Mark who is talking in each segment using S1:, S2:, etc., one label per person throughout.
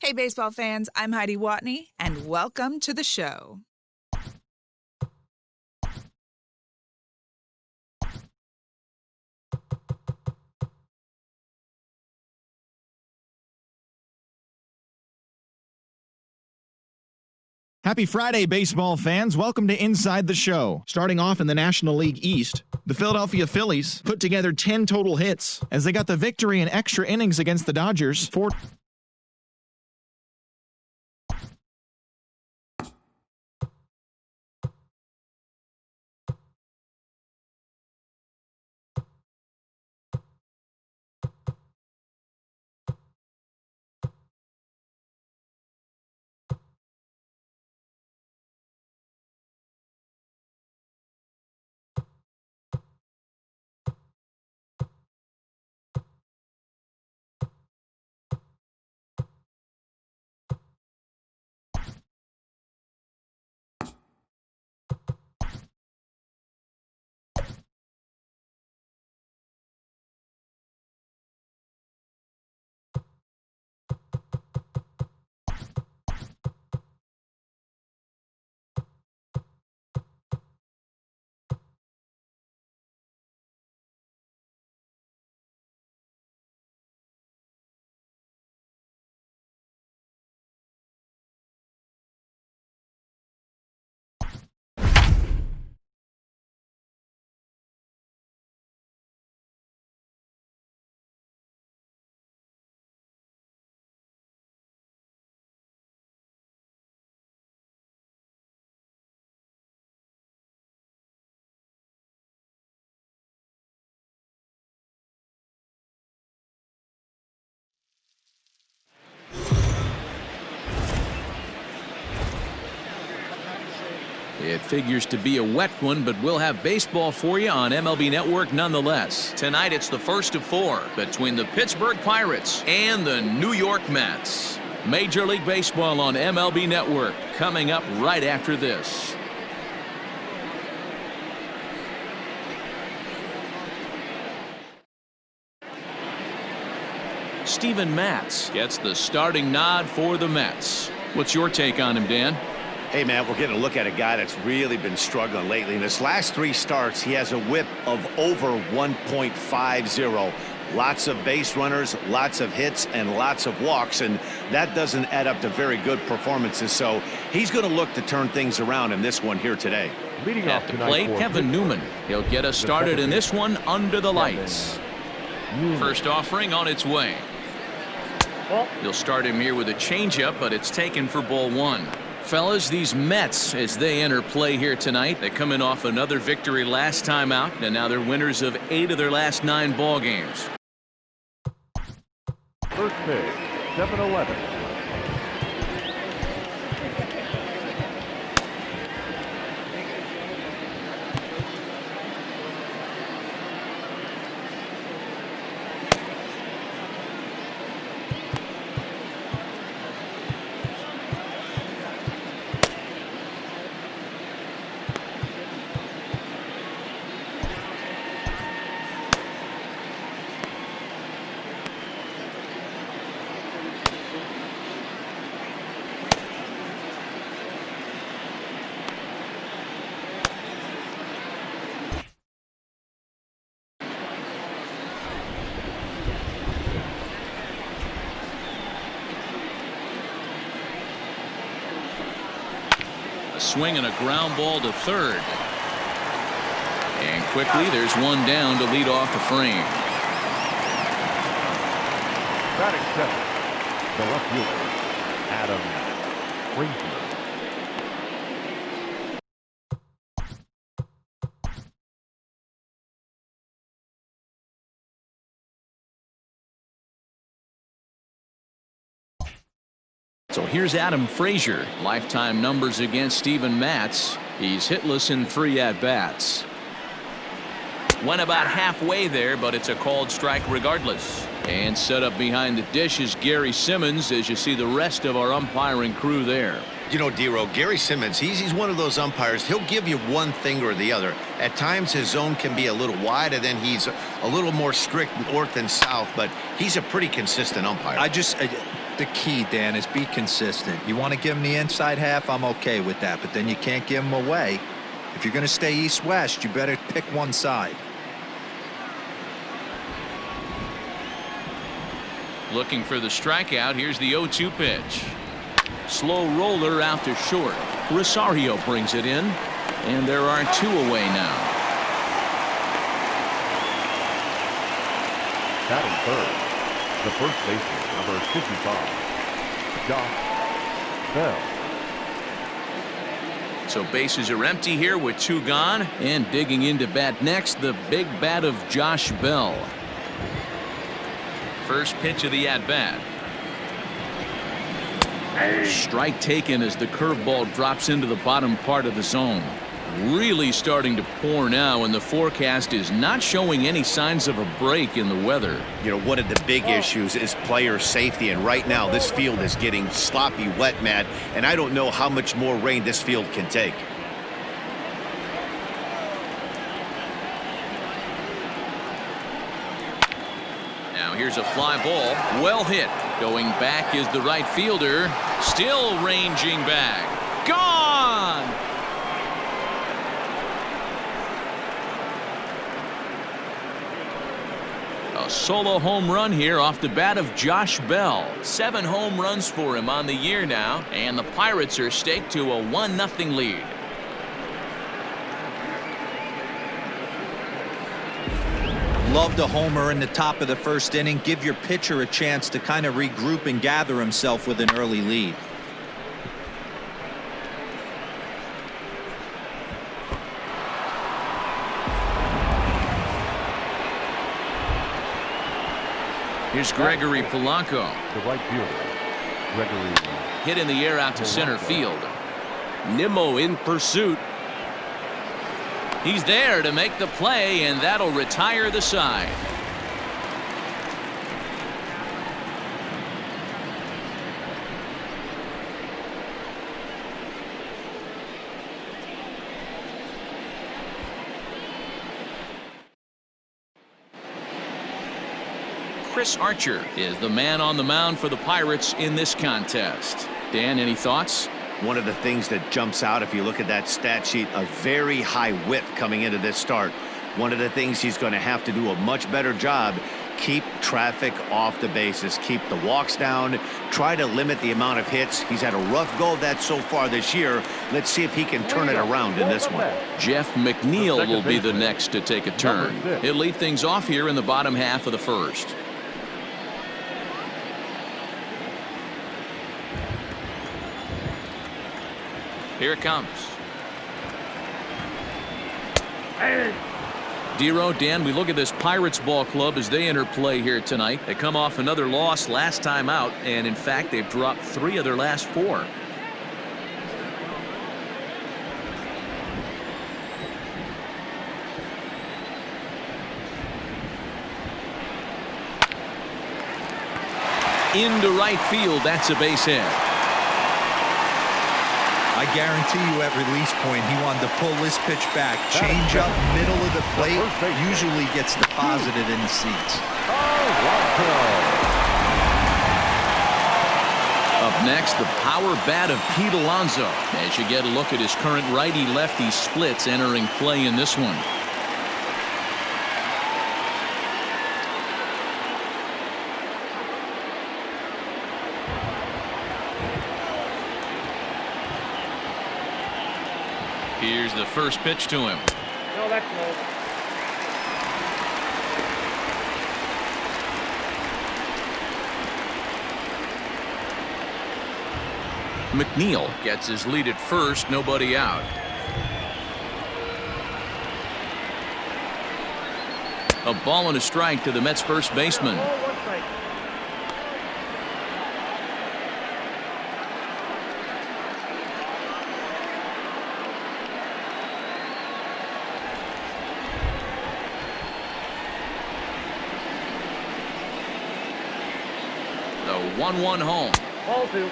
S1: Hey, baseball fans, I'm Heidi Watney, and welcome to the show.
S2: Happy Friday, baseball fans. Welcome to Inside the Show. Starting off in the National League East, the Philadelphia Phillies put together 10 total hits as they got the victory in extra innings against the Dodgers.
S3: It figures to be a wet one, but we'll have baseball for you on MLB Network nonetheless. Tonight it's the first of 4 between the Pittsburgh Pirates and the New York Mets. Major League Baseball on MLB Network coming up right after this. Steven Matz gets the starting nod for the Mets. What's your take on him, Dan?
S4: Hey, man, we're getting a look at a guy that's really been struggling lately. In his last 3 starts, he has a whip of over 1.50. Lots of base runners, lots of hits, and lots of walks, and that doesn't add up to very good performances. So he's going to look to turn things around in this one here today.
S5: Leading
S3: at the plate, Kevin Newman. He'll get us started in this one under the lights. First offering on its way. He'll start him here with a changeup, but it's taken for ball 1. Fellas, these Mets, as they enter play here tonight, they come in off another victory last time out, and now they're winners of 8 of their last 9 ball games.
S5: First pitch, 7-11.
S3: A swing and a ground ball to third. And quickly there's one down to lead off the frame.
S5: Batting seventh, the left fielder, Adam Frazier.
S3: So here's Adam Frazier. Lifetime numbers against Steven Matz. He's hitless in 3 at-bats. Went about halfway there, but it's a called strike regardless. And set up behind the dish is Gary Simmons, as you see the rest of our umpiring crew there.
S4: You know, D-Row, Gary Simmons, he's one of those umpires. He'll give you one thing or the other. At times his zone can be a little wide, and then he's a little more strict north and south, but he's a pretty consistent umpire.
S6: the key, Dan, is be consistent. You want to give him the inside half, I'm okay with that, but then you can't give him away. If you're going to stay east-west, you better pick one side.
S3: Looking for the strikeout. Here's the 0-2 pitch. Slow roller out to short. Rosario brings it in, and there are 2 away now.
S5: Batting third, the first baseman, number 55, Josh Bell.
S3: So bases are empty here with 2 gone, and digging into bat next, the big bat of Josh Bell. First pitch of the at-bat. Strike taken as the curveball drops into the bottom part of the zone. Really starting to pour now, and the forecast is not showing any signs of a break in the weather.
S4: You know, one of the big issues is player safety, and right now this field is getting sloppy wet, Matt, and I don't know how much more rain this field can take.
S3: Now here's a fly ball. Well hit. Going back is the right fielder. Still ranging back. Gone! A solo home run here off the bat of Josh Bell. 7 home runs for him on the year now, and the Pirates are staked to a 1-0 lead.
S6: Love the homer in the top of the first inning. Give your pitcher a chance to kind of regroup and gather himself with an early lead.
S3: Here's Gregory Polanco.
S5: The right fielder, Gregory.
S3: Hit in the air out to center field. Nimmo in pursuit. He's there to make the play, and that'll retire the side. Chris Archer is the man on the mound for the Pirates in this contest. Dan, any thoughts?
S4: One of the things that jumps out if you look at that stat sheet, a very high whip coming into this start. One of the things he's going to have to do a much better job, keep traffic off the bases, keep the walks down, try to limit the amount of hits. He's had a rough go of that so far this year. Let's see if he can turn it around in this one.
S3: Jeff McNeil will be the next to take a turn. He'll lead things off here in the bottom half of the first. Here it comes. Dero, Dan, we look at this Pirates ball club as they enter play here tonight. They come off another loss last time out, and in fact, they've dropped 3 of their last 4. Into right field, that's a base hit.
S6: I guarantee you at release point he wanted to pull this pitch back, change up middle of the plate, usually gets deposited in the seats.
S3: Up next, the power bat of Pete Alonso, as you get a look at his current righty-lefty splits entering play in this one. Here's the first pitch to him.
S7: No, that's low.
S3: McNeil gets his lead at first, nobody out. A ball and a strike to the Mets first baseman. The 1-1 home.
S7: Ball 2.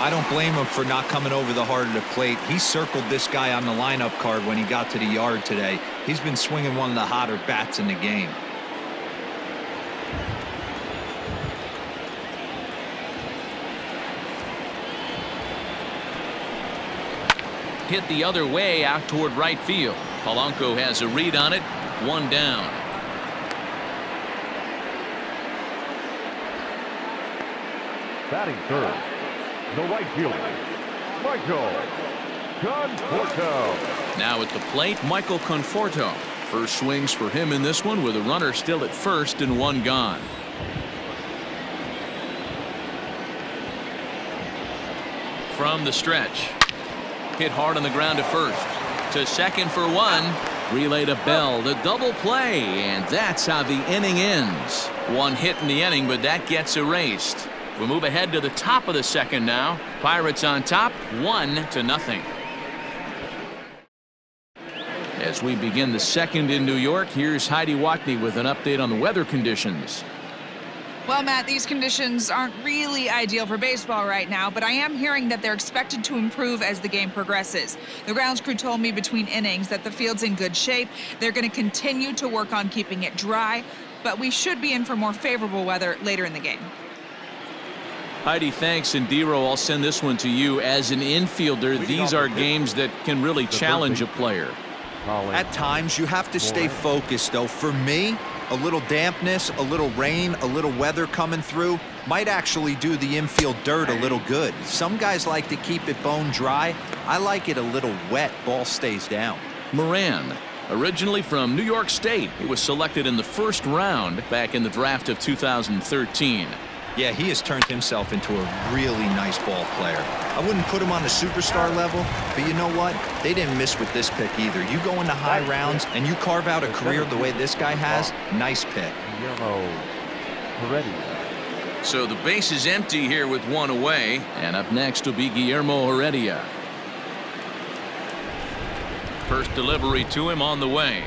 S6: I don't blame him for not coming over the heart of the plate. He circled this guy on the lineup card when he got to the yard today. He's been swinging one of the hotter bats in the game.
S3: hit the other way out toward right field. Polanco has a read on it. 1 down.
S5: Batting third, the right fielder, Michael Conforto.
S3: Now at the plate, Michael Conforto. First swings for him in this one with a runner still at first and 1 gone. From the stretch. Hit hard on the ground to first. To second for 1. Relay to Bell. The double play. And that's how the inning ends. 1 hit in the inning, but that gets erased. We move ahead to the top of the second now. Pirates on top, 1-0. As we begin the second in New York, here's Heidi Watney with an update on the weather conditions.
S1: Well, Matt, these conditions aren't really ideal for baseball right now, but I am hearing that they're expected to improve as the game progresses. The grounds crew told me between innings that the field's in good shape. They're going to continue to work on keeping it dry, but we should be in for more favorable weather later in the game.
S3: Heidi, thanks. And Dero, I'll send this one to you. As an infielder, these are games that can really challenge a player.
S6: At times, you have to stay focused, though. For me, a little dampness, a little rain, a little weather coming through might actually do the infield dirt a little good. Some guys like to keep it bone dry. I like it a little wet. Ball stays down.
S3: Moran, originally from New York State, he was selected in the first round back in the draft of 2013.
S6: Yeah, he has turned himself into a really nice ball player. I wouldn't put him on the superstar level, but you know what? They didn't miss with this pick either. You go into high rounds and you carve out a career the way this guy has, nice pick.
S3: So the base is empty here with 1 away, and up next will be Guillermo Heredia. First delivery to him on the way.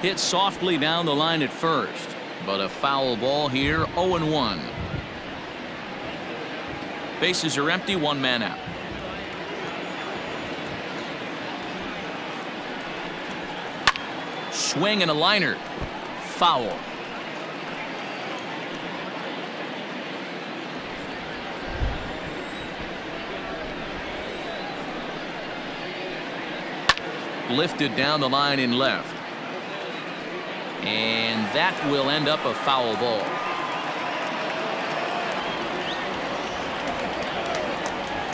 S3: Hit softly down the line at first. But a foul ball here, 0-1. Bases are empty, 1 man out. Swing and a liner. Foul. Lifted down the line in left. And that will end up a foul ball.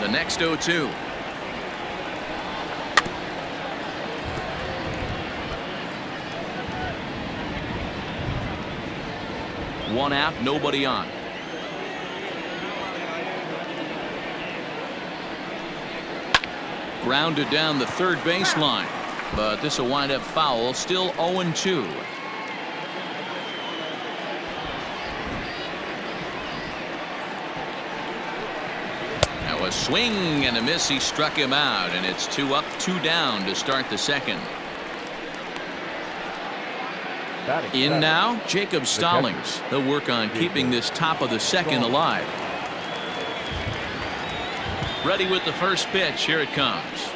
S3: The next 0-2. One out, nobody on. Grounded down the third baseline, but this will wind up foul. Still 0-2. A swing and a miss. He struck him out, and it's 2 up, 2 down to start the second. In now, Jacob Stallings. They'll work on keeping this top of the second alive. Ready with the first pitch. Here it comes.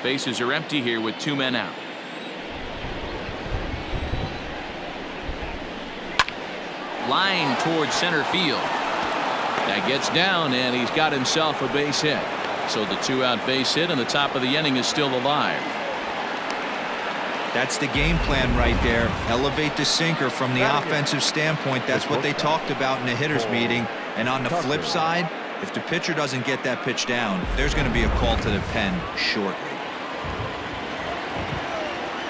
S3: Bases are empty here with 2 men out. Line towards center field. That gets down, and he's got himself a base hit. So the 2-out base hit, and the top of the inning is still alive.
S6: That's the game plan right there. Elevate the sinker from the offensive standpoint. That's what they talked about in the hitters meeting. And on the flip side, if the pitcher doesn't get that pitch down, there's going to be a call to the pen shortly.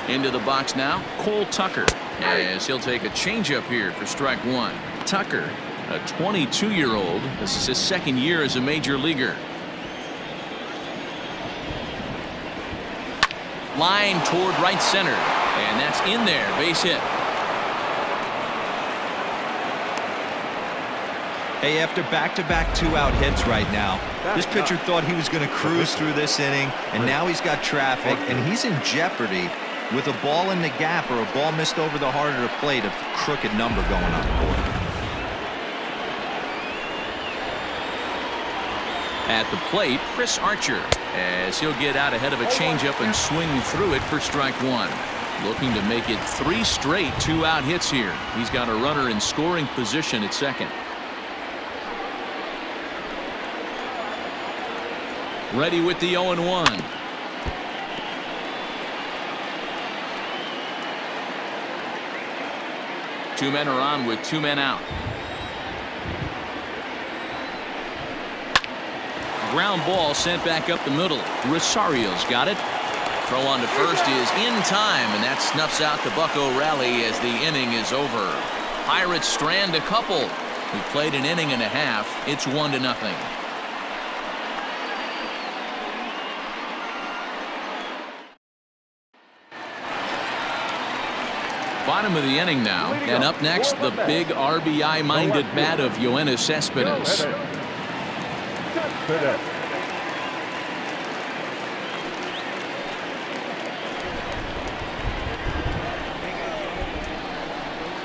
S3: Into the box now, Cole Tucker, as he'll take a changeup here for strike 1. Tucker, a 22-year-old. This is his second year as a major leaguer. Line toward right center, and that's in there. Base hit.
S6: Hey, after back-to-back 2-out hits right now, this pitcher thought he was going to cruise through this inning, and now he's got traffic, and he's in jeopardy with a ball in the gap or a ball missed over the heart of the plate, a crooked number going on the board.
S3: At the plate, Chris Archer, as he'll get out ahead of a changeup and swing through it for strike 1. Looking to make it 3 straight 2-out hits here. He's got a runner in scoring position at second. Ready with the 0-1. Two men are on with 2 men out. Ground ball sent back up the middle. Rosario's got it. Throw on to first is in time, and that snuffs out the Bucco rally as the inning is over. Pirates strand a couple. We played an inning and a half. It's 1-0. Bottom of the inning now, and up next, the big RBI-minded bat of Yoenis Cespedes.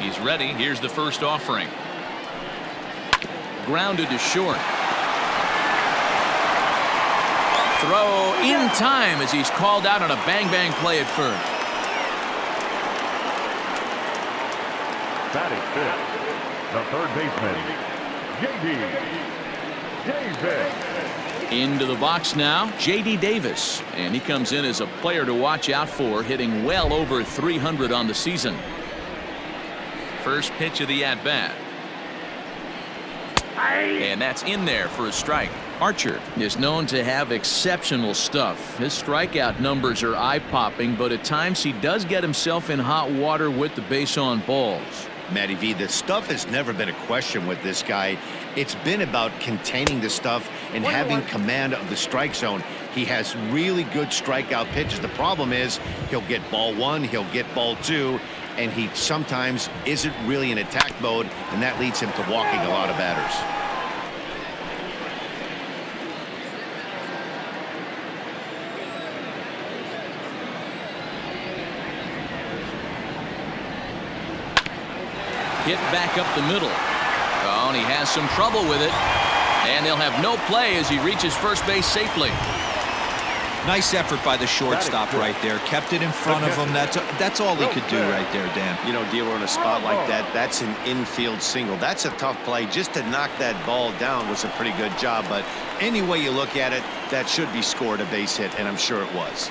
S3: He's ready. Here's the first offering. Grounded to short. Throw in time as he's called out on a bang-bang play at first.
S5: Batting fifth, the third baseman, J.D. Davis.
S3: Into the box now, J.D. Davis. And he comes in as a player to watch out for, hitting well over 300 on the season. First pitch of the at-bat. And that's in there for a strike. Archer is known to have exceptional stuff. His strikeout numbers are eye-popping, but at times he does get himself in hot water with the base on balls.
S4: Matty V, the stuff has never been a question with this guy. It's been about containing the stuff and having command of the strike zone. He has really good strikeout pitches. The problem is he'll get ball 1, he'll get ball 2, and he sometimes isn't really in attack mode, and that leads him to walking a lot of batters.
S3: Hit back up the middle. Oh, and he has some trouble with it. And they'll have no play as he reaches first base safely.
S6: Nice effort by the shortstop right there. Kept it in front of him. That's all he could do right there, Dan.
S4: You know, dealer in a spot like that, that's an infield single. That's a tough play. Just to knock that ball down was a pretty good job. But any way you look at it, that should be scored a base hit, and I'm sure it was.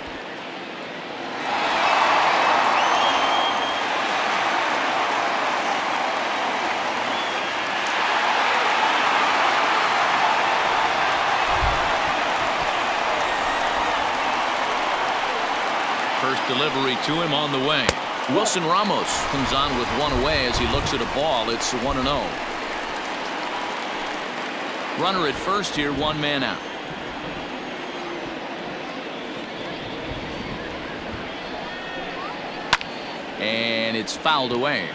S3: First delivery to him on the way. Wilson Ramos comes on with 1 away as he looks at a ball. It's 1-0. Runner at first here, 1 man out. And it's fouled away.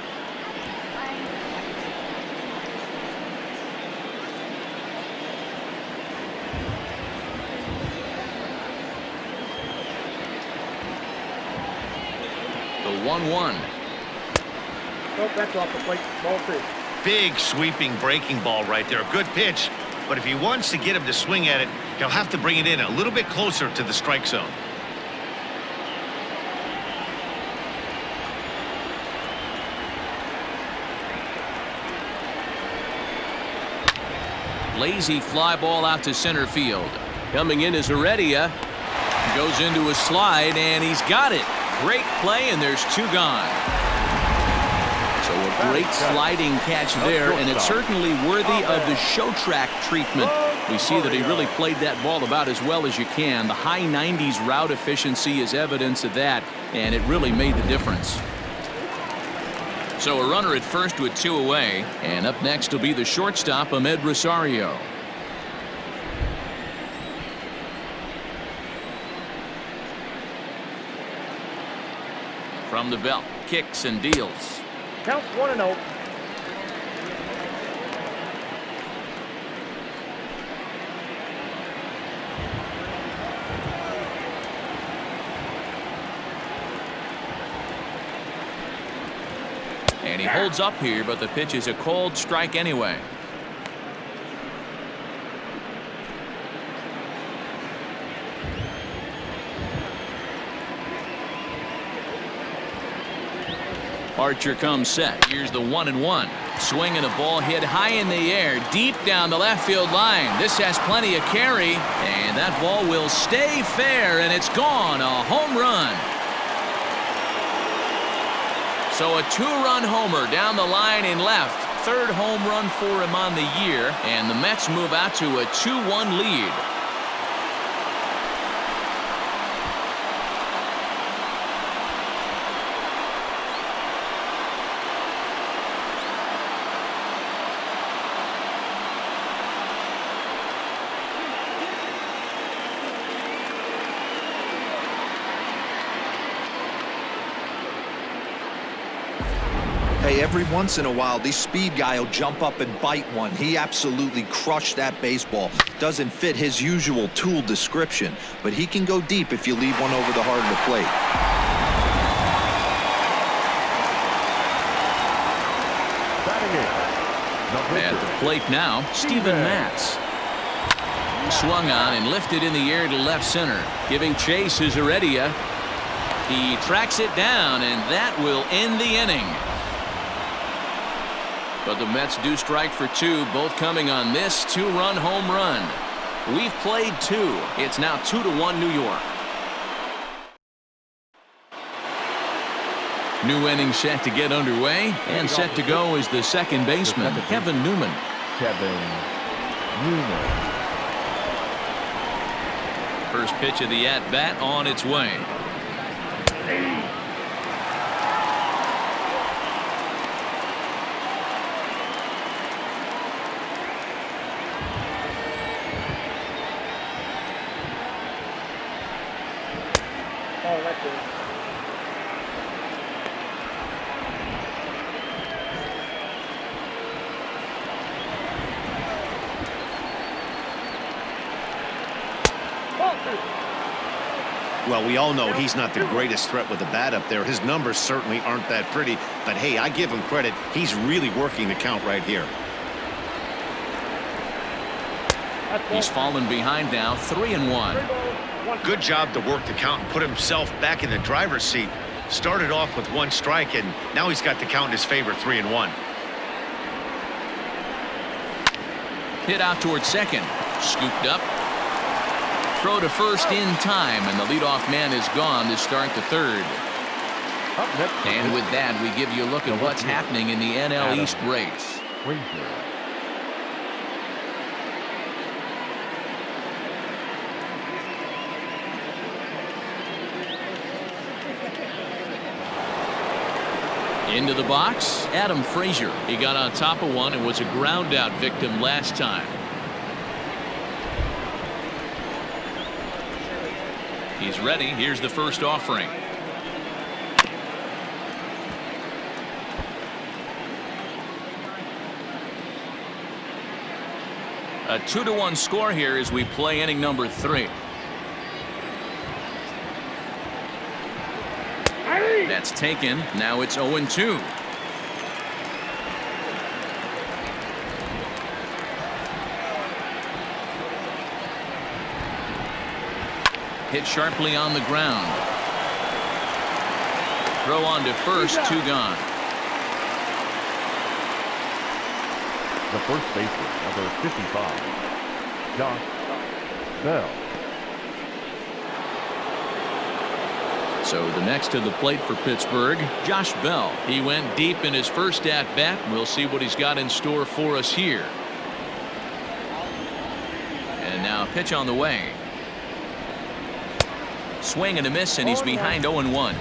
S3: The 1-1.
S7: Nope, that's off the plate. Ball 2.
S4: Big sweeping breaking ball right there. Good pitch. But if he wants to get him to swing at it, he'll have to bring it in a little bit closer to the strike zone.
S3: Lazy fly ball out to center field. Coming in is Heredia. Goes into a slide, and he's got it. Great play, and there's 2 gone. So a great sliding catch there, and it's certainly worthy of the show track treatment. We see that he really played that ball about as well as you can. The high 90s route efficiency is evidence of that, and it really made the difference. So a runner at first with 2 away, and up next will be the shortstop, Ahmed Rosario. From the belt, kicks and deals.
S7: Counts 1-0.
S3: And he holds up here, but the pitch is a cold strike anyway. Archer comes set. Here's the 1-1. Swinging a ball hit high in the air, deep down the left field line. This has plenty of carry, and that ball will stay fair, and it's gone. A home run. So a 2-run homer down the line in left. Third home run for him on the year, and the Mets move out to a 2-1 lead.
S6: Hey, every once in a while, this speed guy will jump up and bite one. He absolutely crushed that baseball. Doesn't fit his usual tool description, but he can go deep if you leave one over the heart of the plate.
S3: At the plate now, Steven Matz. Swung on and lifted in the air to left center. Giving chase is Heredia. He tracks it down, and that will end the inning. But the Mets do strike for two, both coming on this 2-run home run. We've played two. It's now 2-1 New York. New inning set to get underway, and set to go is the second baseman, Kevin Newman. First pitch of the at-bat on its way.
S4: Well, we all know he's not the greatest threat with the bat up there. His numbers certainly aren't that pretty. But, hey, I give him credit. He's really working the count right here.
S3: He's fallen behind now, 3-1.
S4: Good job to work the count and put himself back in the driver's seat. Started off with 1 strike, and now he's got the count in his favor, 3-1.
S3: Hit out towards second. Scooped up. Throw to first in time, and the leadoff man is gone to start the third. And with that, we give you a look at what's happening in the NL East race. Into the box, Adam Frazier. He got on top of one and was a ground out victim last time. He's ready. Here's the first offering. A 2-1 score here as we play inning number 3. That's taken. Now it's 0-2. Hit sharply on the ground. Throw on to first, 2 gone.
S5: The first baseman, number 55, Josh Bell.
S3: So the next to the plate for Pittsburgh, Josh Bell. He went deep in his first at-bat. We'll see what he's got in store for us here. And now pitch on the way. Swing and a miss, and he's behind 0-1.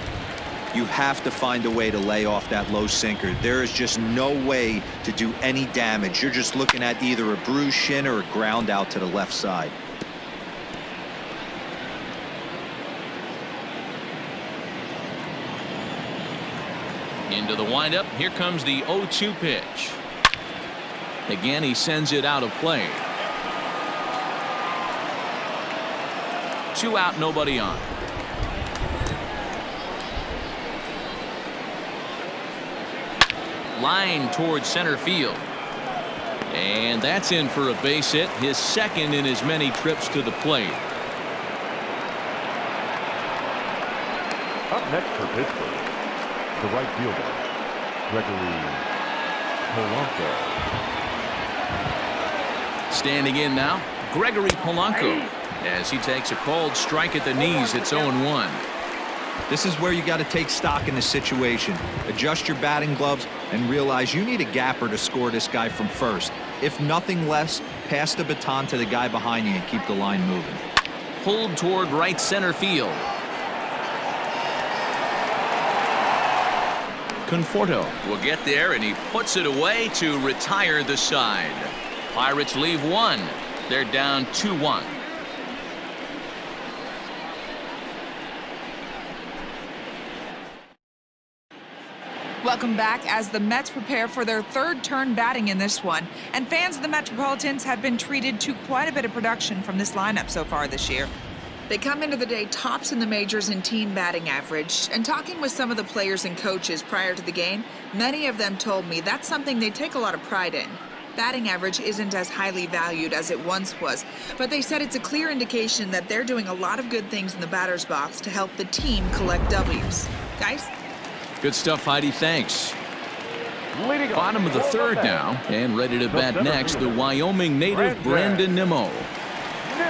S6: You have to find a way to lay off that low sinker. There is just no way to do any damage. You're just looking at either a bruised shin or a ground out to the left side.
S3: Into the windup. Here comes the 0-2 pitch. Again, he sends it out of play. 2 out, nobody on. Line towards center field. And that's in for a base hit, his second in as many trips to the plate.
S5: Up next for Pittsburgh, the right fielder, Gregory Polanco.
S3: Standing in now, Gregory Polanco. As he takes a cold strike at the knees, it's 0-1.
S6: This is where you got to take stock in the situation. Adjust your batting gloves and realize you need a gapper to score this guy from first. If nothing less, pass the baton to the guy behind you and keep the line moving.
S3: Pulled toward right center field. Conforto will get there, and he puts it away to retire the side. Pirates leave one. They're down 2-1.
S1: Welcome back as the Mets prepare for their third turn batting in this one. And fans of the Metropolitans have been treated to quite a bit of production from this lineup so far this year. They come into the day tops in the majors in team batting average. And talking with some of the players and coaches prior to the game, many of them told me that's something they take a lot of pride in. Batting average isn't as highly valued as it once was, but they said it's a clear indication that they're doing a lot of good things in the batter's box to help the team collect W's. Guys?
S3: Good stuff, Heidi. Thanks. Bottom of the third now, and ready to bat next, the Wyoming native Brandon Nimmo.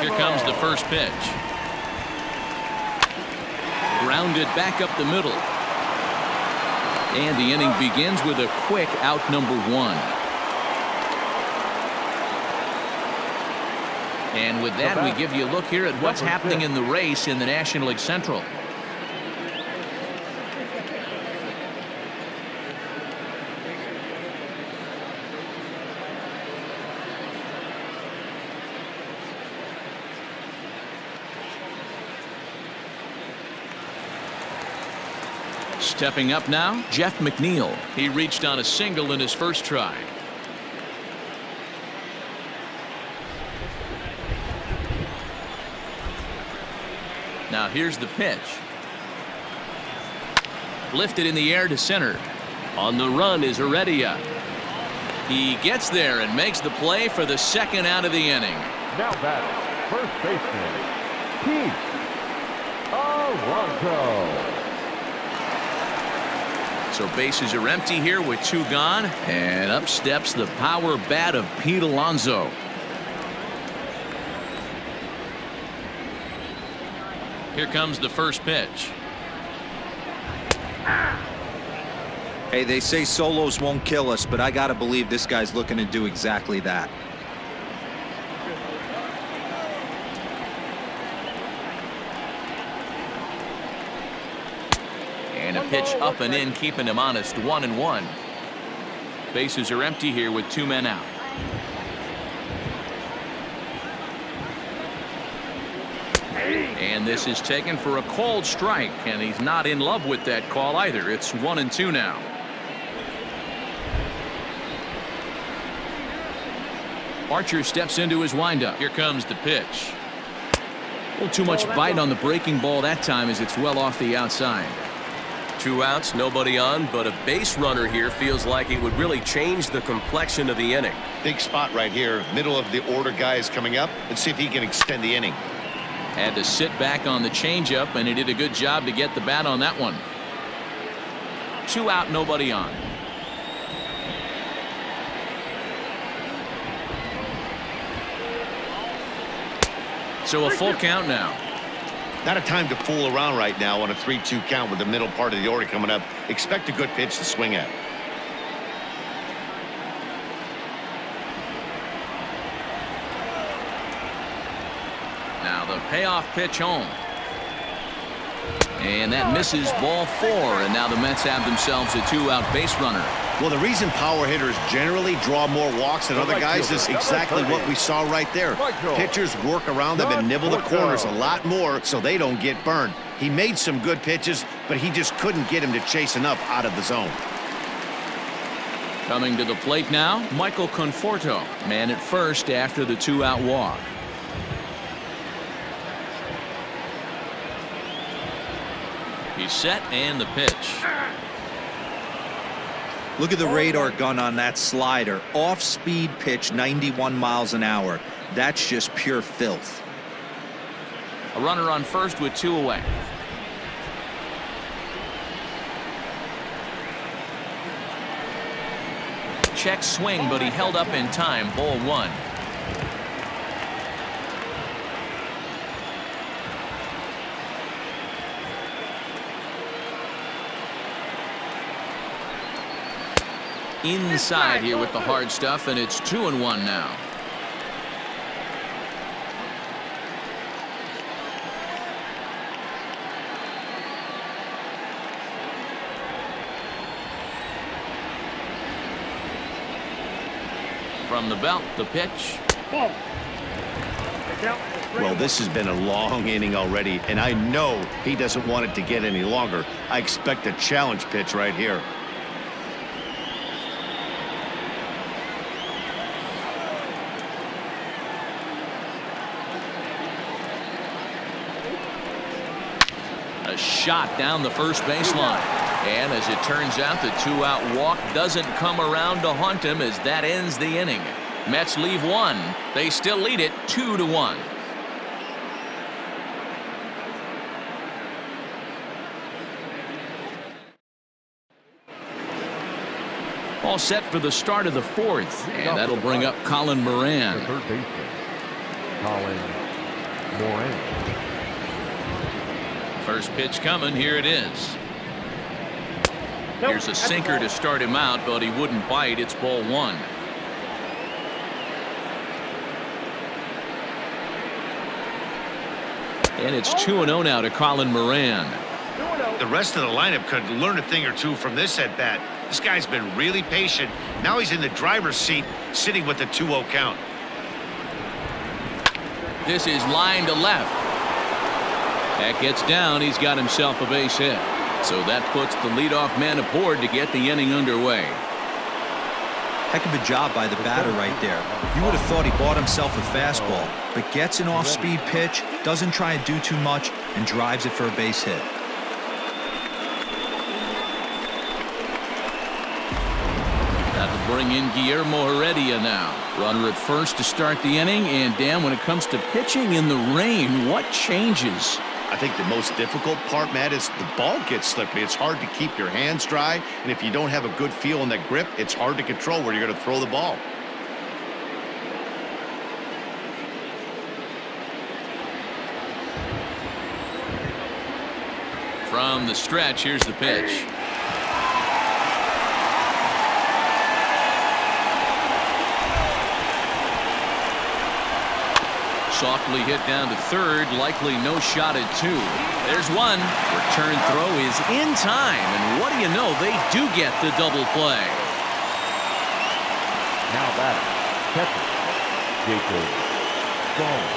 S3: Here comes the first pitch. Grounded back up the middle. And the inning begins with a quick out number 1. And with that, we give you a look here at what's happening in the race in the National League Central. Stepping up now, Jeff McNeil. He reached on a single in his first try. Now here's the pitch. Lifted in the air to center. On the run is Heredia. He gets there and makes the play for the second out of the inning.
S5: Now batting, first baseman, Pete Alonso.
S3: So bases are empty here with 2 gone, and up steps the power bat of Pete Alonso. Here comes the first pitch.
S6: Hey, they say solos won't kill us, but I got to believe this guy's looking to do exactly that.
S3: And a pitch up and in, keeping him honest. 1-1. Bases are empty here with 2 men out. And this is taken for a cold strike, and he's not in love with that call either. It's 1-2 now. Archer steps into his windup. Here comes the pitch. A little too much bite on the breaking ball that time as it's well off the outside.
S8: 2 outs, nobody on, but a base runner here feels like it would really change the complexion of the inning.
S4: Big spot right here. Middle of the order guy is coming up. Let's see if he can extend the inning.
S3: Had to sit back on the changeup, and he did a good job to get the bat on that one. 2 out, nobody on. So a full count now.
S4: Not a time to fool around right now on a 3-2 count with the middle part of the order coming up. Expect a good pitch to swing at.
S3: Now the payoff pitch home. And that misses, ball 4, and now the Mets have themselves a 2-out base runner.
S4: Well, the reason power hitters generally draw more walks than other guys is exactly what we saw right there. Pitchers work around them and nibble the corners a lot more so they don't get burned. He made some good pitches, but he just couldn't get him to chase enough out of the zone.
S3: Coming to the plate now, Michael Conforto, man at first after the 2-out walk. He's set, and the pitch.
S6: Look at the radar gun on that slider. Off-speed pitch, 91 miles an hour. That's just pure filth.
S3: A runner on first with 2 away. check swing, but he held up in time. Ball 1. Inside here with the hard stuff, and it's 2-1 now. From the belt, the pitch.
S4: Well, this has been a long inning already, and I know he doesn't want it to get any longer. I expect a challenge pitch right here.
S3: A shot down the first baseline. And as it turns out, the 2-out walk doesn't come around to haunt him as that ends the inning. Mets leave 1. They still lead it 2-1. All set for the start of the 4th, and that'll bring up Colin Moran.
S5: The third baseman, Colin Moran.
S3: First pitch coming. Here it is. Here's a sinker to start him out, but he wouldn't bite. It's ball 1. And it's 2-0 now to Colin Moran.
S4: The rest of the lineup could learn a thing or two from this at bat. This guy's been really patient. Now he's in the driver's seat, sitting with the 2-0 count.
S3: This is line to left. That gets down. He's got himself a base hit. So that puts the leadoff man aboard to get the inning underway.
S6: Heck of a job by the batter right there. You would have thought he bought himself a fastball, but gets an off-speed pitch, doesn't try and do too much, and drives it for a base hit.
S3: That'll bring in Guillermo Heredia now. Runner at first to start the inning. And Dan, when it comes to pitching in the rain, what changes?
S4: I think the most difficult part, Matt, is the ball gets slippery. It's hard to keep your hands dry, and if you don't have a good feel in that grip, it's hard to control where you're going to throw the ball.
S3: From the stretch, here's the pitch. Softly hit down to third, likely no shot at 2. There's 1. Return throw is in time, and what do you know, they do get the double play.
S5: Now batter, catcher, Jacob Stallings.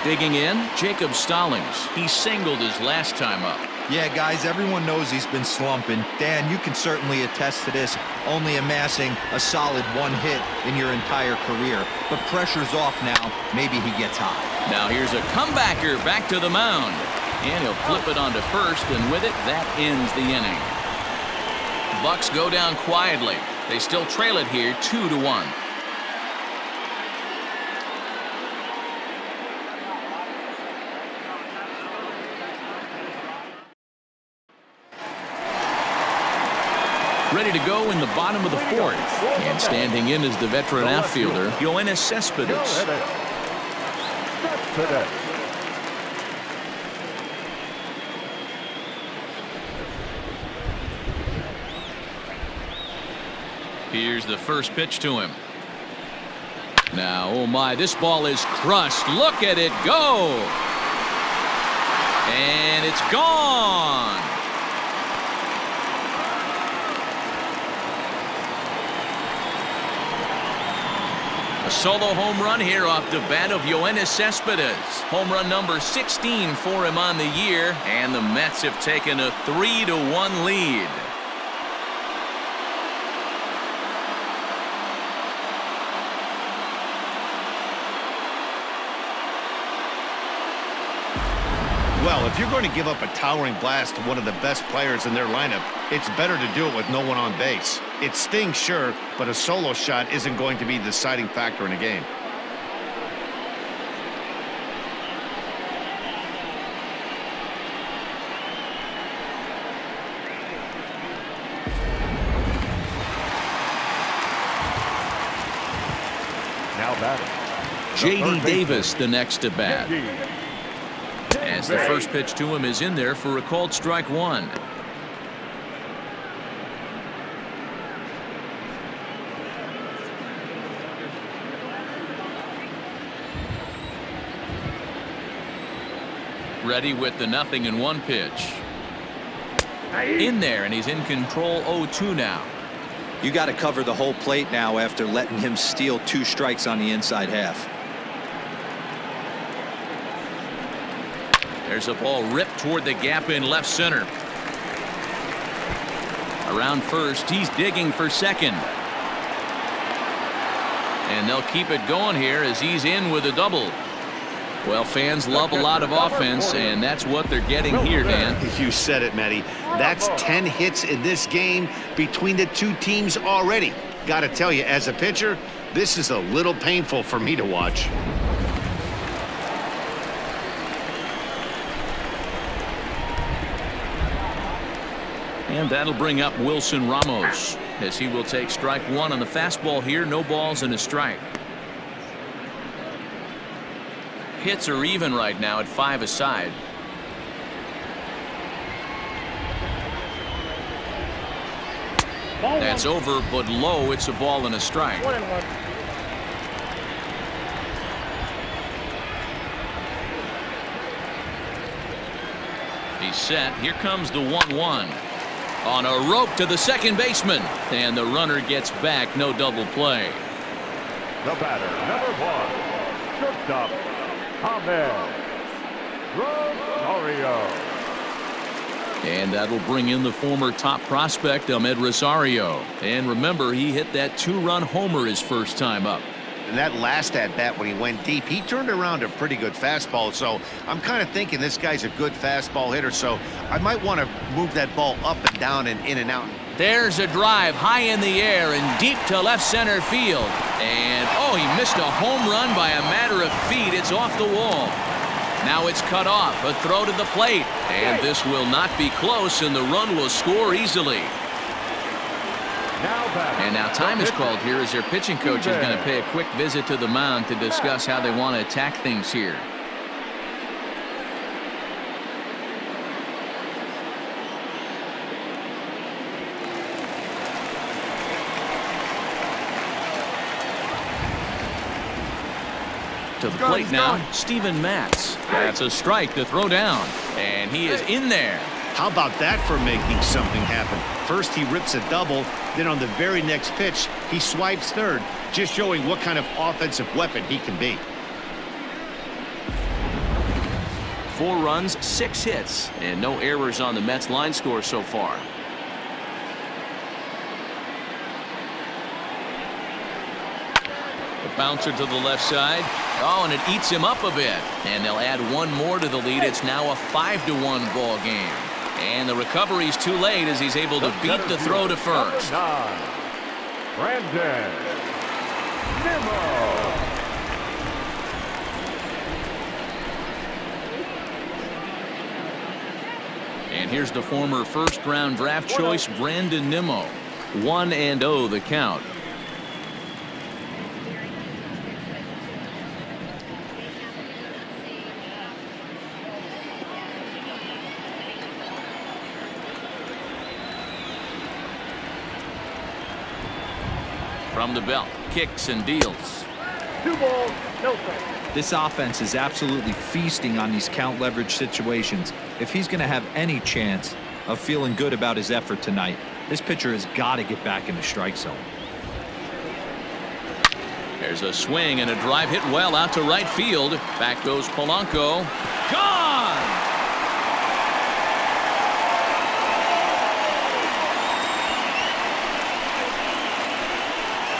S3: Digging in, Jacob Stallings. He singled his last time up.
S6: Yeah, guys, everyone knows he's been slumping. Dan, you can certainly attest to this, only amassing a solid 1 hit in your entire career. But pressure's off now. Maybe he gets hot.
S3: Now here's a comebacker back to the mound. And he'll flip it onto first, and with it, that ends the inning. Bucks go down quietly. They still trail it here 2-1. Ready to go in the bottom of the 4th. And standing in is the veteran outfielder, Yoenis Cespedes. Here's the first pitch to him. Now, oh my, this ball is crushed. Look at it go. And it's gone. A solo home run here off the bat of Yoenis Cespedes. Home run number 16 for him on the year, and the Mets have taken a 3-1 lead.
S4: Well, if you're going to give up a towering blast to one of the best players in their lineup, it's better to do it with no one on base. It stings, sure, but a solo shot isn't going to be the deciding factor in a game.
S3: J.D. Davis the next to bat. As the first pitch to him is in there for a called strike one. Ready with the 0-1 pitch. In there, and he's in control. 0-2 now.
S6: You got to cover the whole plate now after letting him steal 2 strikes on the inside half.
S3: There's a ball ripped toward the gap in left center. Around first, he's digging for second. And they'll keep it going here as he's in with a double. Well, fans love a lot of offense, and that's what they're getting here, Dan.
S4: You said it, Matty. That's 10 hits in this game between the two teams already. Got to tell you, as a pitcher, this is a little painful for me to watch.
S3: And that'll bring up Wilson Ramos, as he will take strike one on the fastball here. No balls and a strike. Hits are even right now at 5 aside. That's over, but low. It's a ball and a strike.
S7: 1-1.
S3: He's set. Here comes the 1-1. On a rope to the second baseman. And the runner gets back. No double play.
S5: The batter, number 1, shortstop, Ahmed Rosario.
S3: And that'll bring in the former top prospect, Ahmed Rosario. And remember, he hit that 2-run homer his first time up.
S4: And that last at-bat when he went deep, he turned around a pretty good fastball. So I'm kind of thinking this guy's a good fastball hitter. So I might want to move that ball up and down and in and out.
S3: There's a drive high in the air and deep to left center field. And, oh, he missed a home run by a matter of feet. It's off the wall. Now it's cut off. A throw to the plate. And this will not be close, and the run will score easily. And now time is called here as their pitching coach is going to pay a quick visit to the mound to discuss how they want to attack things here. To the plate now, Steven Matz. That's a strike to throw down, and he is in there.
S4: How about that for making something happen? First he rips a double, then on the very next pitch he swipes third, just showing what kind of offensive weapon he can be.
S3: 4 runs, 6 hits, and no errors on the Mets line score so far. The bouncer to the left side. Oh, and it eats him up a bit. And they'll add 1 more to the lead. It's now a 5-1 ball game. And the recovery's too late as he's able to beat the throw to first.
S5: Brandon Nimmo.
S3: And here's the former first-round draft choice, Brandon Nimmo. 1-0 the count. From the belt, kicks and deals.
S7: 2 balls, no strikes.
S6: This offense is absolutely feasting on these count leverage situations. If he's going to have any chance of feeling good about his effort tonight, this pitcher has got to get back in the strike zone.
S3: There's a swing and a drive hit well out to right field. Back goes Polanco. Gone!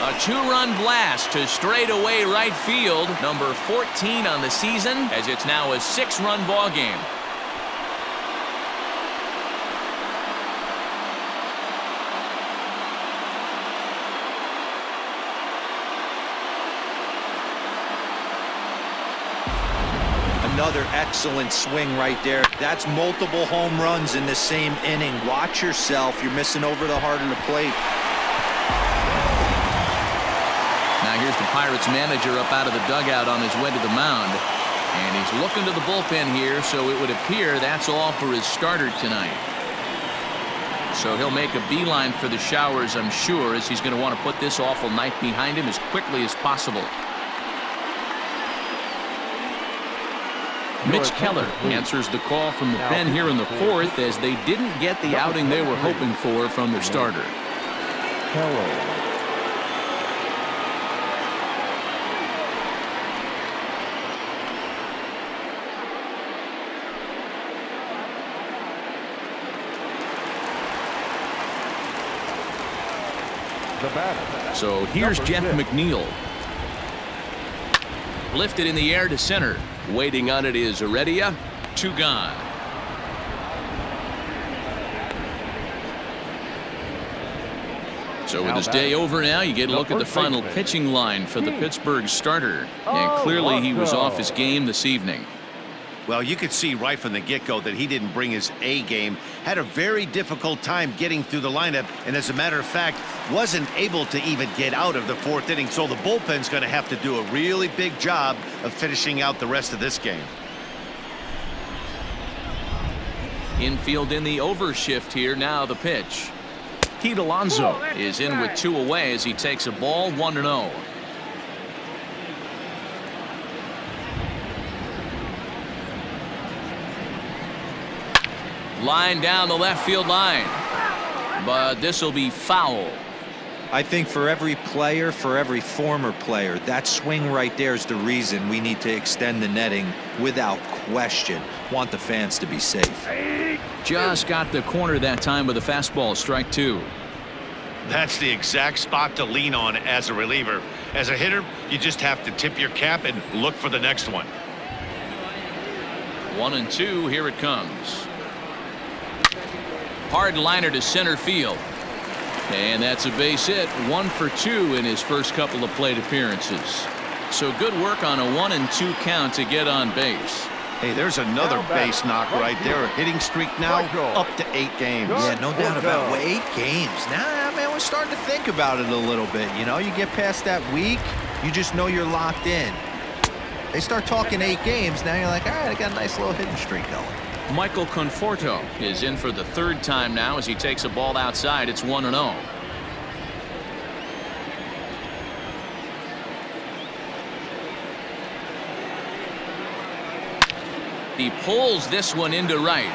S3: A 2-run blast to straightaway right field. Number 14 on the season, as it's now a 6-run ball game.
S6: Another excellent swing right there. That's multiple home runs in the same inning. Watch yourself. You're missing over the heart of the plate.
S3: Now Here's the Pirates manager up out of the dugout on his way to the mound. And he's looking to the bullpen here, so it would appear that's all for his starter tonight. So he'll make a beeline for the showers, I'm sure, as he's going to want to put this awful night behind him as quickly as possible. Mitch Keller answers the call from the pen here in the fourth, as they didn't get the outing they were hoping for from their starter.
S5: Keller.
S3: So here's Jeff McNeil. Lifted in the air to center. Waiting on it is Heredia. 2 gone. So with his day over now, you get a look at the final pitching line for the Pittsburgh starter. And clearly he was off his game this evening.
S4: Well, you could see right from the get-go that he didn't bring his A game. Had a very difficult time getting through the lineup, and as a matter of fact, wasn't able to even get out of the 4th inning. So the bullpen's going to have to do a really big job of finishing out the rest of this game.
S3: Infield in the overshift here. Now the pitch. Pete Alonso is in with 2 away as he takes a ball 1-0. Line down the left field line, but this will be foul.
S6: I think for every player, for every former player, that swing right there is the reason we need to extend the netting without question. Want the fans to be safe.
S3: Just got the corner that time with a fastball. Strike 2.
S4: That's the exact spot to lean on as a reliever. As a hitter, you just have to tip your cap and look for the next one.
S3: 1-2. Here it comes. Hard liner to center field. And that's a base hit. 1 for 2 in his first couple of plate appearances. So good work on a 1-2 count to get on base.
S4: Hey, there's another base knock right there. A hitting streak now up to 8 games.
S6: Yeah, no doubt about it. 8 games. Nah, man, we're starting to think about it a little bit. You know, you get past that week, you just know you're locked in. They start talking 8 games, now you're like, all right, I got a nice little hitting streak going.
S3: Michael Conforto is in for the 3rd time now as he takes a ball outside. It's 1-0. He pulls this one into right.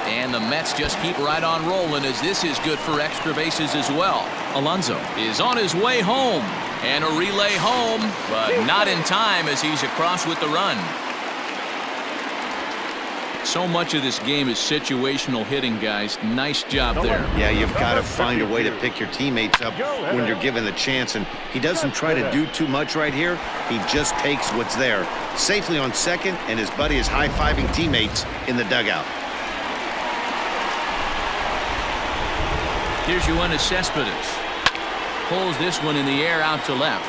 S3: And the Mets just keep right on rolling, as this is good for extra bases as well. Alonso is on his way home. And a relay home, but not in time as he's across with the run. So much of this game is situational hitting, guys. Nice job there.
S4: Yeah, you've got to find a way to pick your teammates up when you're given the chance, and he doesn't try to do too much right here. He just takes what's there. Safely on second, and his buddy is high-fiving teammates in the dugout.
S3: Here's Yoenis Cespedes. Pulls this one in the air out to left.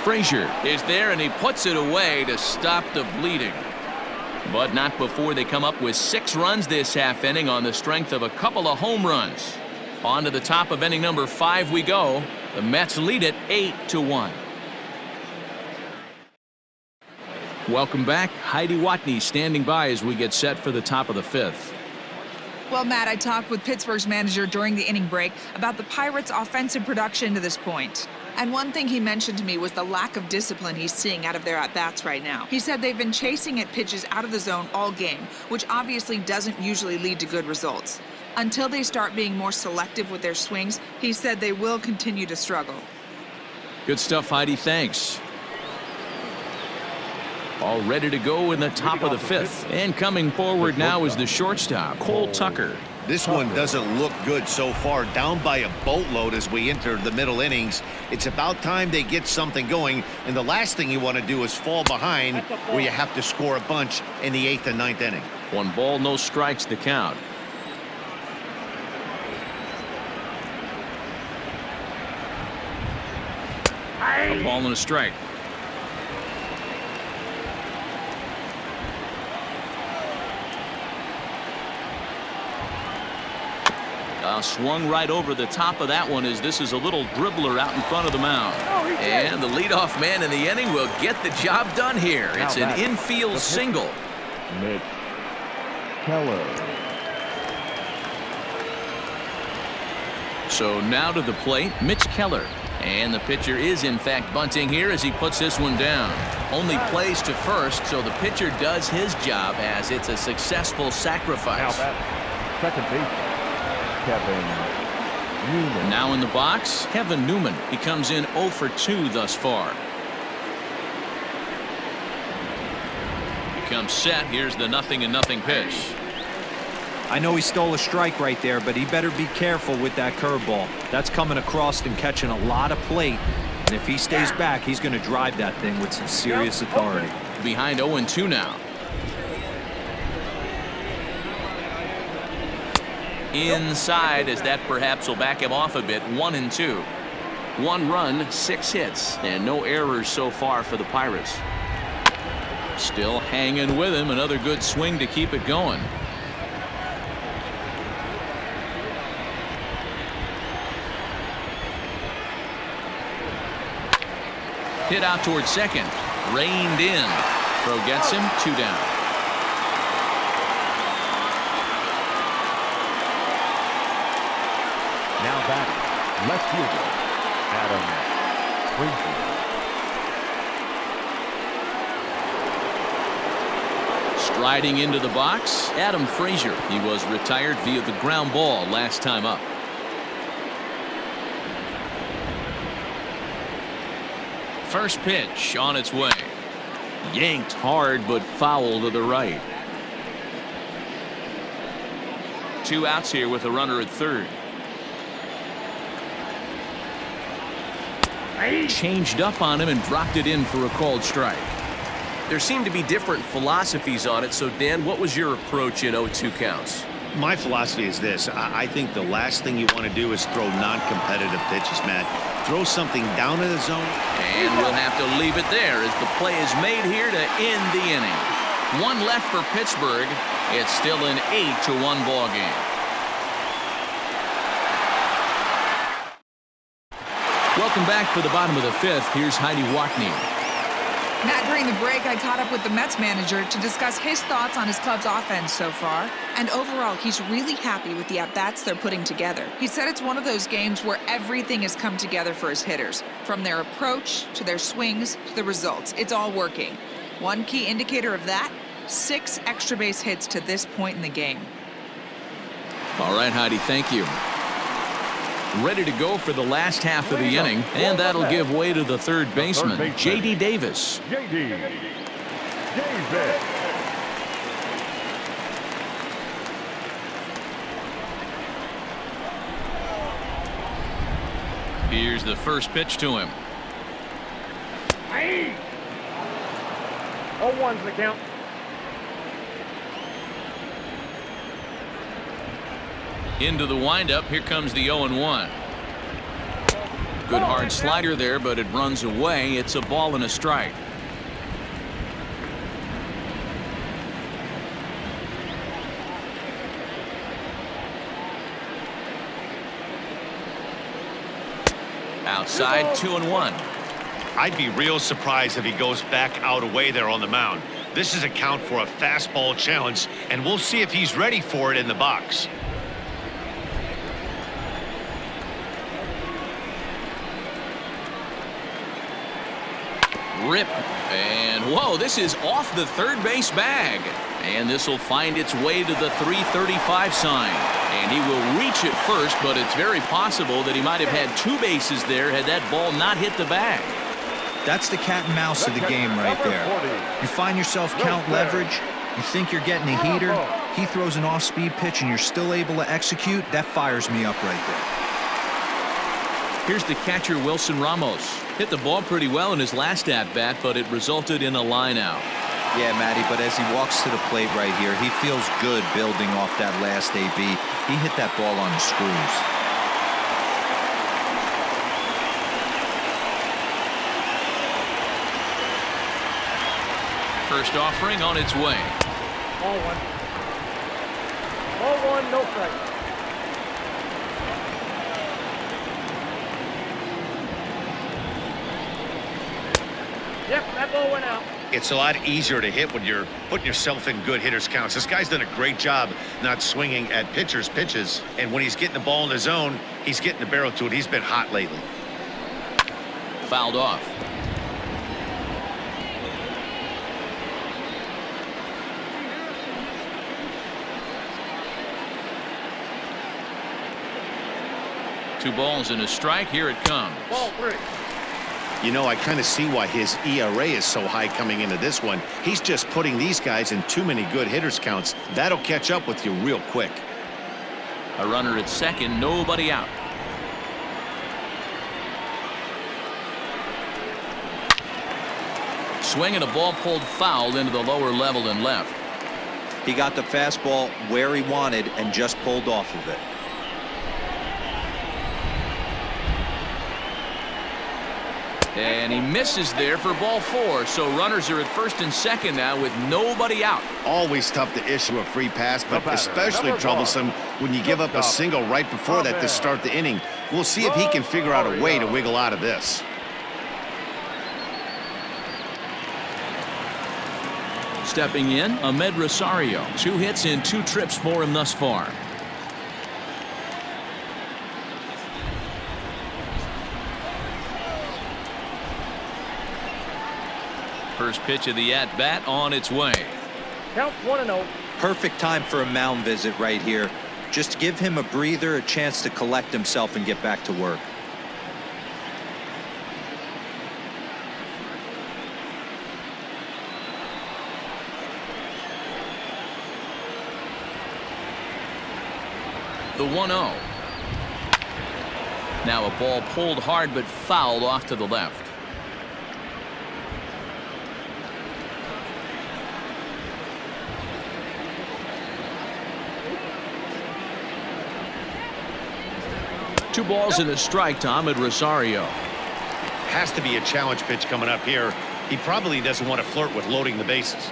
S3: Frazier is there, and he puts it away to stop the bleeding. But not before they come up with 6 runs this half inning on the strength of a couple of home runs. On to the top of inning number 5 we go. The Mets lead it 8-1. Welcome back. Heidi Watney standing by as we get set for the top of the 5th.
S1: Well, Matt, I talked with Pittsburgh's manager during the inning break about the Pirates' offensive production to this point. And one thing he mentioned to me was the lack of discipline he's seeing out of their at-bats right now. He said they've been chasing at pitches out of the zone all game, which obviously doesn't usually lead to good results. Until they start being more selective with their swings, he said they will continue to struggle.
S3: Good stuff, Heidi. Thanks. All ready to go in the top of the 5th. And coming forward now is the shortstop, Cole Tucker.
S4: This one doesn't look good so far. Down by a boatload as we enter the middle innings. It's about time they get something going, and the last thing you want to do is fall behind where you have to score a bunch in the 8th and 9th inning.
S3: 1 ball, no strikes the count. A ball and a strike. Swung right over the top of that one as this is a little dribbler out in front of the mound. And the leadoff man in the inning will get the job done here. It's an infield single.
S5: Mitch Keller.
S3: So now to the plate, Mitch Keller. And the pitcher is in fact bunting here as he puts this one down. Only plays to first, so the pitcher does his job as it's a successful sacrifice.
S5: Second base, Kevin Newman.
S3: Now in the box, Kevin Newman. He comes in 0 for 2 thus far. He comes set. Here's the 0-0 pitch.
S6: I know he stole a strike right there, but he better be careful with that curveball. That's coming across and catching a lot of plate. And if he stays back, he's going to drive that thing with some serious authority.
S3: Behind 0-2 now. Inside, as that perhaps will back him off a bit. 1-2. 1 run, 6 hits, and no errors so far for the Pirates. Still hanging with him. Another good swing to keep it going. Hit out towards second. Reined in. Throw gets him. 2 down.
S5: Now back, left fielder, Adam Frazier.
S3: Striding into the box, Adam Frazier. He was retired via the ground ball last time up. First pitch on its way. Yanked hard, but foul to the right. 2 outs here with a runner at third. Changed up on him and dropped it in for a called strike.
S8: There seem to be different philosophies on it. So, Dan, what was your approach in 0-2 counts?
S4: My philosophy is this. I think the last thing you want to do is throw non-competitive pitches, Matt. Throw something down in the zone.
S3: And we'll have to leave it there as the play is made here to end the inning. 1 left for Pittsburgh. It's still an 8-1 ball game. Welcome back for the bottom of the 5th. Here's Heidi Watney.
S1: Matt, during the break, I caught up with the Mets manager to discuss his thoughts on his club's offense so far. And overall, he's really happy with the at-bats they're putting together. He said it's one of those games where everything has come together for his hitters. From their approach, to their swings, to the results. It's all working. One key indicator of that, 6 extra base hits to this point in the game.
S3: All right, Heidi, thank you. Ready to go for the last half of the inning, and that'll give way to the third baseman, J.D. Davis.
S5: J.D. Davis.
S3: Here's the first pitch to him.
S7: 0-1's the count.
S3: Into the windup. Here comes the 0-1. Good hard slider there, but it runs away. It's a ball and a strike. Outside, 2-1.
S4: I'd be real surprised if he goes back out away there on the mound. This is a count for a fastball challenge, and we'll see if he's ready for it in the box.
S3: Rip, and whoa, this is off the third base bag, and this will find its way to the 335 sign, and he will reach it first, but it's very possible that he might have had 2 bases there had that ball not hit the bag.
S6: That's the cat and mouse of the game right there. You find yourself count leverage, you think you're getting a heater, he throws an off-speed pitch and you're still able to execute. That fires me up right there.
S3: Here's the catcher, Wilson Ramos. Hit the ball pretty well in his last at-bat, but it resulted in a line out.
S6: Yeah, Matty, but as he walks to the plate right here, he feels good building off that last AB. He hit that ball on the screws.
S3: First offering on its way.
S7: 0-1. 0-1, no strike. ball went out.
S4: It's a lot easier to hit when you're putting yourself in good hitters counts. This guy's done a great job not swinging at pitchers' pitches, and when he's getting the ball in the zone, he's getting the barrel to it. He's been hot lately.
S3: Fouled off. Two balls and a strike. Here it comes.
S7: Ball 3.
S4: You know, I kind of see why his ERA is so high coming into this one. He's just putting these guys in too many good hitters counts. That'll catch up with you real quick.
S3: A runner at second, nobody out. Swing and a ball pulled foul into the lower level and left.
S6: He got the fastball where he wanted and just pulled off of it.
S3: And he misses there for ball 4. So runners are at first and second now with nobody out.
S4: Always tough to issue a free pass, but especially troublesome when you give up a single right before that to start the inning. We'll see if he can figure out a way to wiggle out of this.
S3: Stepping in, Ahmed Rosario. 2 hits in 2 trips for him thus far. First pitch of the at-bat on its way.
S7: Count 1-0.
S6: Perfect time for a mound visit right here. Just give him a breather, a chance to collect himself and get back to work.
S3: The 1-0. Now a ball pulled hard but fouled off to the left. Two balls and a strike to Ahmed Rosario.
S4: Has to be a challenge pitch coming up here. He probably doesn't want to flirt with loading the bases.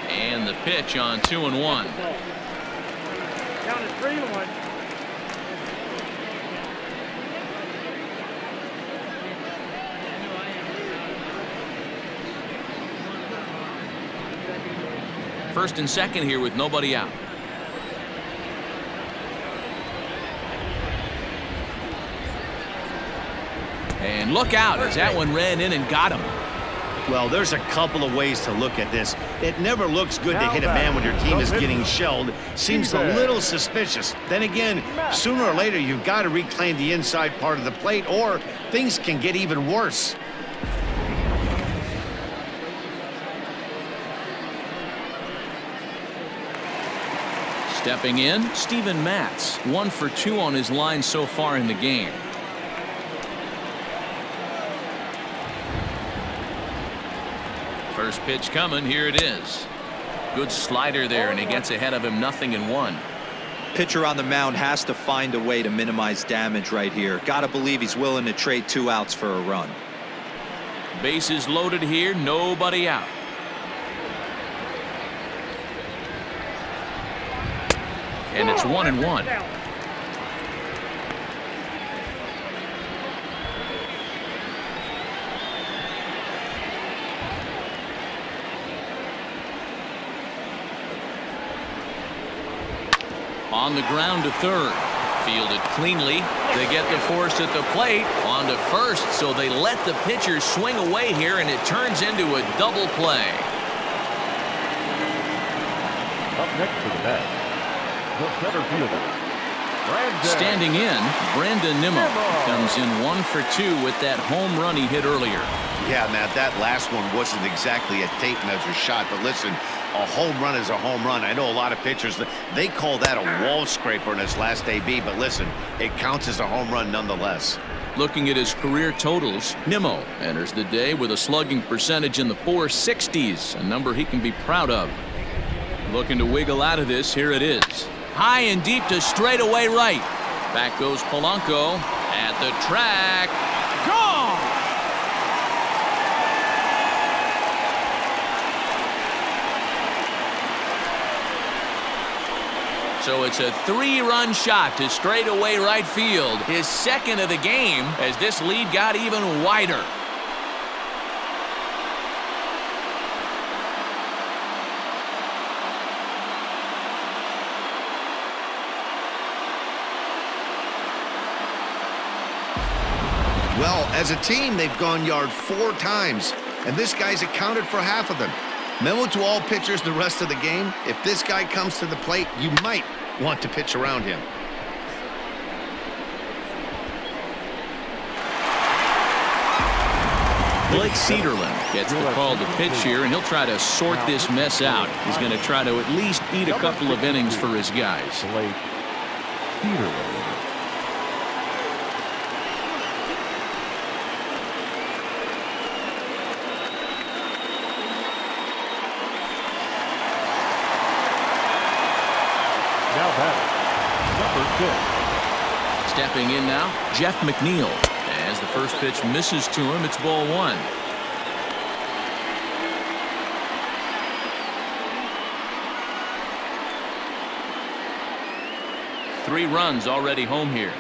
S3: And the pitch on 2-1.
S7: Count is 3-1.
S3: First and second here with nobody out. And look out as that one ran in and got him.
S4: Well, there's a couple of ways to look at this. It never looks good to hit a man when your team is getting shelled. Seems a little suspicious. Then again, sooner or later, you've got to reclaim the inside part of the plate, or things can get even worse.
S3: Stepping in, Steven Matz. 1 for 2 on his line so far in the game. First pitch coming. Here it is. Good slider there, and he gets ahead of him 0-1.
S6: Pitcher on the mound has to find a way to minimize damage right here. Gotta believe he's willing to trade 2 outs for a run.
S3: Bases loaded here, nobody out. And it's 1-1. On the ground to third. Fielded cleanly. They get the force at the plate. On to first, so they let the pitcher swing away here, and it turns into a double play.
S5: Up next to the bat, the center fielder,
S3: standing in, Brandon Nimmo comes in 1 for 2 with that home run he hit earlier.
S4: Yeah, Matt, that last one wasn't exactly a tape measure shot, but listen, a home run is a home run. I know a lot of pitchers, they call that a wall scraper in his last AB, but listen, it counts as a home run nonetheless.
S3: Looking at his career totals, Nimmo enters the day with a slugging percentage in the 460s, a number he can be proud of. Looking to wiggle out of this, here it is. High and deep to straightaway right. Back goes Polanco at the track. Gone! So it's a 3-run shot to straightaway right field, his second of the game, as this lead got even wider.
S4: Well, as a team, they've gone yard 4 times, and this guy's accounted for half of them. Memo to all pitchers the rest of the game: if this guy comes to the plate, you might want to pitch around him.
S3: Blake Cederland gets the call to pitch here, and he'll try to sort this mess out. He's going to try to at least eat a couple of innings for his guys.
S5: Blake Cederland. Now batting, number 6.
S3: Stepping in now, Jeff McNeil. As the first pitch misses to him, it's ball 1. Three runs already home here.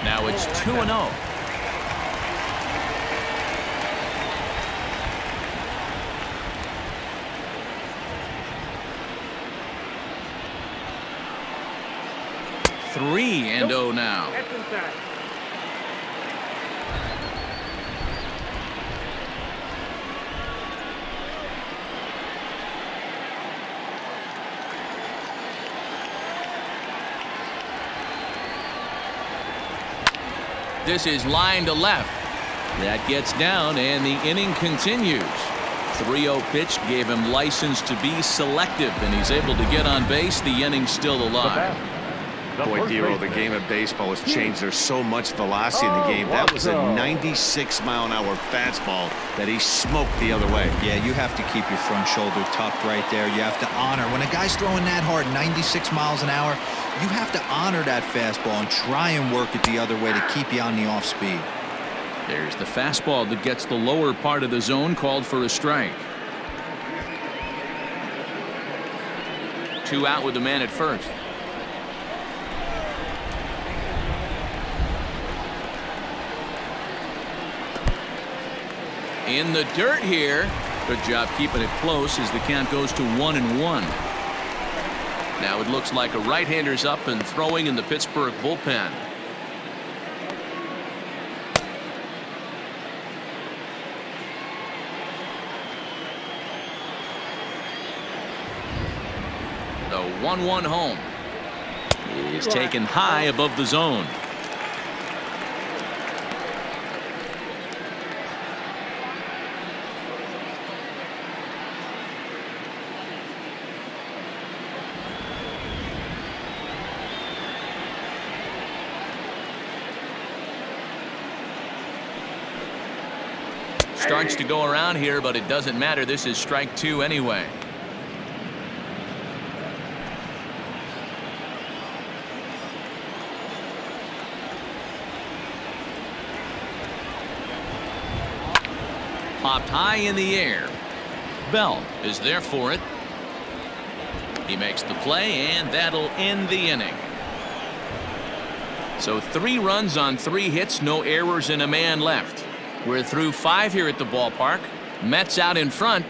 S3: Now it's 2-0. Three and 0 now.
S7: That's inside.
S3: This is line to left. That gets down, and the inning continues. 3-0 pitch gave him license to be selective, and he's able to get on base. The inning's still alive.
S4: Boy, Dero, the game of baseball has changed. There's so much velocity in the game. That was a 96-mile-an-hour fastball that he smoked the other way.
S6: Yeah, you have to keep your front shoulder tucked right there. You have to honor. When a guy's throwing that hard, 96 miles an hour, you have to honor that fastball and try and work it the other way to keep you on the off speed.
S3: There's the fastball that gets the lower part of the zone, called for a strike. 2 out with the man at first. In the dirt here. Good job keeping it close as the count goes to 1-1. Now it looks like a right-hander's up and throwing in the Pittsburgh bullpen. The 1-1 home is taken high above the zone. Starts to go around here, but it doesn't matter. This is strike 2 anyway. Popped high in the air. Bell is there for it. He makes the play, and that'll end the inning. So 3 runs on 3 hits, no errors, and a man left. We're through 5 here at the ballpark. Mets out in front.